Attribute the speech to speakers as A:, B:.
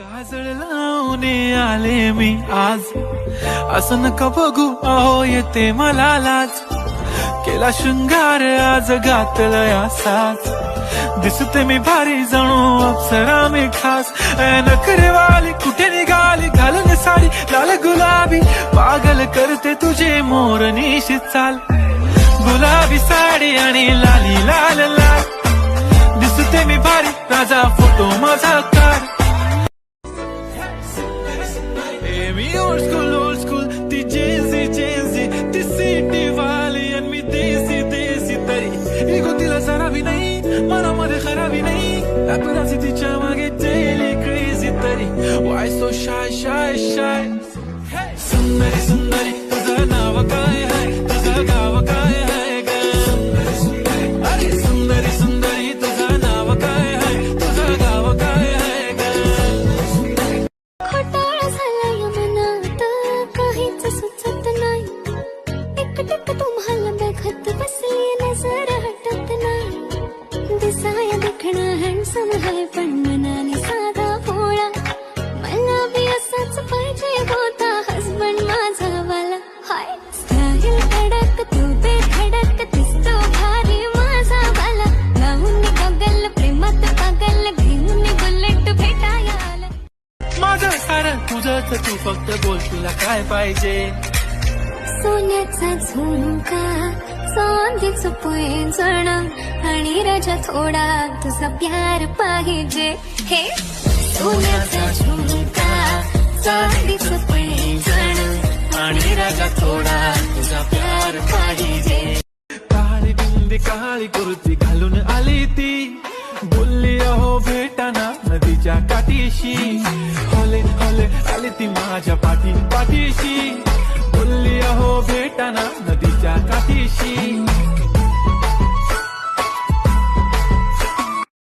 A: काजळ लावून आले मी आज, असं नका बघू अहो येते मला लाज. केला शृंगार आज घातलंय असाच, दिसते मी भारी जणू अप्सरा मी खास. नखरेवाली कुठे निघाली घालून साडी लाल गुलाबी, पागल करते तुझे मोरनीशी चाल. गुलाबी साडी आणि लाली लाल लाल, दिसते मी भारी राजा फोटो माझा काढ. मी ओल्ड स्कूल ती जेन्सी ती सिटी वाली आणि मी देसी तरी इगो तिला जरा भी नाही मनामध्ये खराबी नाही. अपराधी तिच्या मागे डेली क्रेझी तरी वाय सो शाय सुंदरी तुझं नाव काय आहे, तुझं गाव काय आहे ग. अरे सुंदरी तुझं नाव काय आहे, तुझं गाव काय आहे ग.
B: सुचत नाही एकटक तुम्हाला बघत बसली नजर हटत नाही. दिसाया देखणा हँडसम है पण मनाने साधा भोळा. मला बी असाच पाहिजे होता हसबंड माझा वाला. हाय स्टाईल कडक तू बेधडक दिसतो भारी माझा वाला. लावून गगल प्रेमात पागल घेऊन बुलेट भेटाया आला.
A: माझं सारं तुझंच तू फक्त बोल तुला काय पाहिजे.
B: सोन्याचा झुमका चांदीचं पैंजण आणि राजा थोडा तुझा प्यार पाहिजे. हे सोन्याचा झुमका चांदीचं पैंजण आणि राजा थोडा तुझा प्यार पाहिजे.
A: काळी बिंदी काळी कुर्ती घालून आली ती, बोलली अहो भेटाना नदीच्या काठीशी. होले आली ती माझ्या पाठीशी, बोलली अहो भेटाना नदीच्या काठीशी.